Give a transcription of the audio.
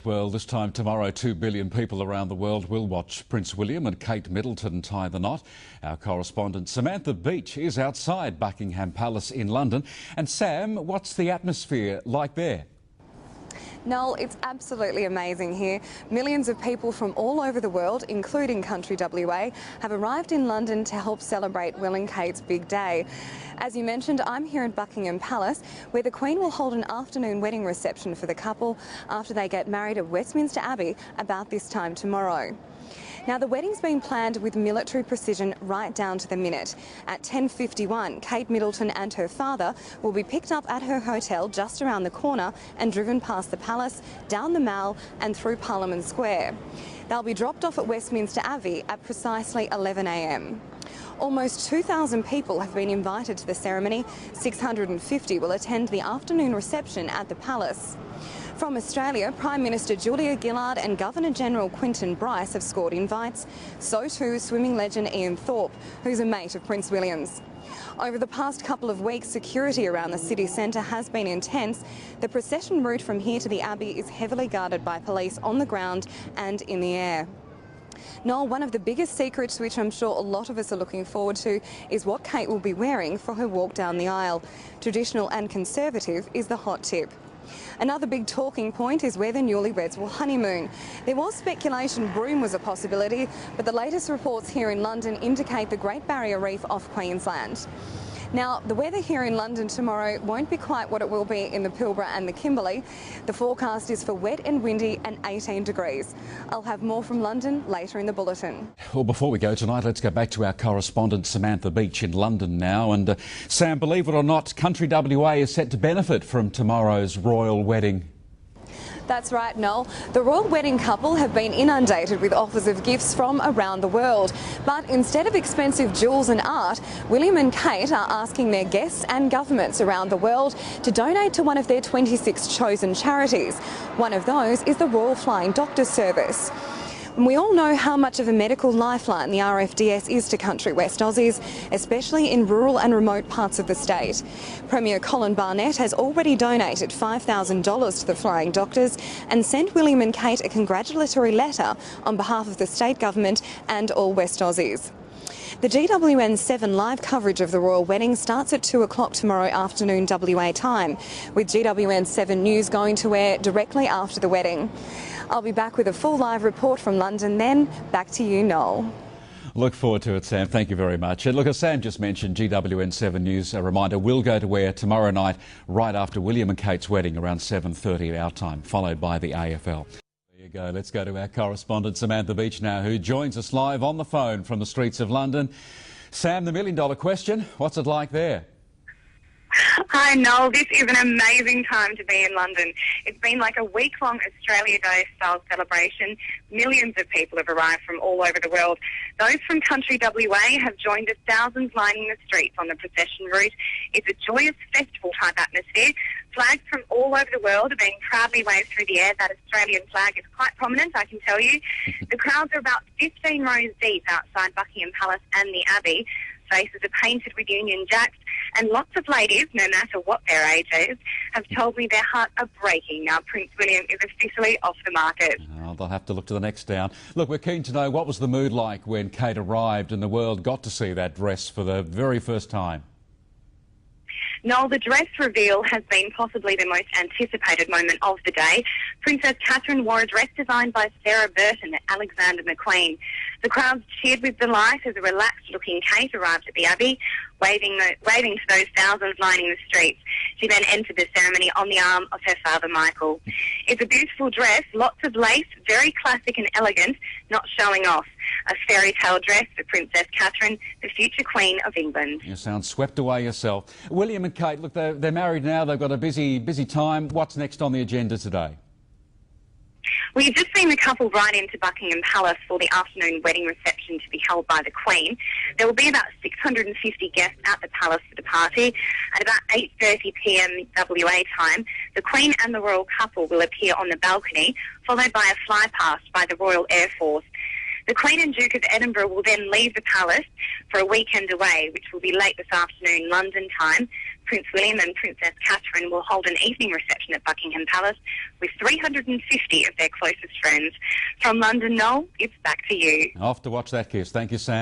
Well, this time tomorrow, 2 billion people around the world will watch Prince William and Kate Middleton tie the knot. Our correspondent Samantha Beech is outside Buckingham Palace in London. And Sam, what's the atmosphere like there? Noel, it's absolutely amazing here. Millions of people from all over the world, including country WA, have arrived in London to help celebrate Will and Kate's big day. As you mentioned, I'm here at Buckingham Palace, where the Queen will hold an afternoon wedding reception for the couple after they get married at Westminster Abbey about this time tomorrow. Now, the wedding's been planned with military precision right down to the minute. At 10:51, Kate Middleton and her father will be picked up at her hotel just around the corner and driven past the palace, down the Mall and through Parliament Square. They'll be dropped off at Westminster Abbey at precisely 11 a.m. Almost 2,000 people have been invited to the ceremony. 650 will attend the afternoon reception at the palace. From Australia, Prime Minister Julia Gillard and Governor-General Quentin Bryce have scored invites. So too swimming legend Ian Thorpe, who's a mate of Prince William's. Over the past couple of weeks, security around the city centre has been intense. The procession route from here to the Abbey is heavily guarded by police on the ground and in the air. Noel, one of the biggest secrets, which I'm sure a lot of us are looking forward to, is what Kate will be wearing for her walk down the aisle. Traditional and conservative is the hot tip. Another big talking point is where the newlyweds will honeymoon. There was speculation Broome was a possibility, but the latest reports here in London indicate the Great Barrier Reef off Queensland. Now, the weather here in London tomorrow won't be quite what it will be in the Pilbara and the Kimberley. The forecast is for wet and windy and 18 degrees. I'll have more from London later in the bulletin. Well, before we go tonight, let's go back to our correspondent Samantha Beech in London now. And Sam, believe it or not, country WA is set to benefit from tomorrow's royal wedding. That's right, Noel. The royal wedding couple have been inundated with offers of gifts from around the world. But instead of expensive jewels and art, William and Kate are asking their guests and governments around the world to donate to one of their 26 chosen charities. One of those is the Royal Flying Doctor Service. We all know how much of a medical lifeline the RFDS is to country West Aussies, especially in rural and remote parts of the state. Premier Colin Barnett has already donated $5,000 to the Flying Doctors and sent William and Kate a congratulatory letter on behalf of the state government and all West Aussies. The GWN7 live coverage of the royal wedding starts at 2 o'clock tomorrow afternoon WA time, with GWN7 News going to air directly after the wedding. I'll be back with a full live report from London then. Back to you, Noel. Look forward to it, Sam. Thank you very much. And look, as Sam just mentioned, GWN7 News, a reminder, will go to air tomorrow night right after William and Kate's wedding around 7:30 our time, followed by the AFL. There you go. Let's go to our correspondent Samantha Beech now, who joins us live on the phone from the streets of London. Sam, the million-dollar question, what's it like there? Hi Noel, this is an amazing time to be in London. It's been like a week-long Australia Day style celebration. Millions of people have arrived from all over the world. Those from country WA have joined us, thousands lining the streets on the procession route. It's a joyous festival type atmosphere. Flags from all over the world are being proudly waved through the air. That Australian flag is quite prominent, I can tell you. The crowds are about 15 rows deep outside Buckingham Palace and the Abbey. Faces are painted with Union Jacks, and lots of ladies, no matter what their age is, have told me their hearts are breaking now Prince William is officially off the market. Oh, they'll have to look to the next down. Look, we're keen to know, what was the mood like when Kate arrived and the world got to see that dress for the very first time? Noel, the dress reveal has been possibly the most anticipated moment of the day. Princess Catherine wore a dress designed by Sarah Burton and Alexander McQueen. The crowds cheered with delight as a relaxed-looking Kate arrived at the Abbey, waving to those thousands lining the streets. She then entered the ceremony on the arm of her father, Michael. It's a beautiful dress, lots of lace, very classic and elegant, not showing off. A fairy tale dress for Princess Catherine, the future Queen of England. You sound swept away yourself. William and Kate, look, they're married now. They've got a busy time. What's next on the agenda today? We've just seen the couple ride into Buckingham Palace for the afternoon wedding reception to be held by the Queen. There will be about 650 guests at the palace for the party. At about 8:30 p.m. WA time, the Queen and the royal couple will appear on the balcony, followed by a flypast by the Royal Air Force. The Queen and Duke of Edinburgh will then leave the palace for a weekend away, which will be late this afternoon London time. Prince William and Princess Catherine will hold an evening reception at Buckingham Palace with 350 of their closest friends. From London, Noel, it's back to you. Off to watch that, Kiss. Thank you, Sam.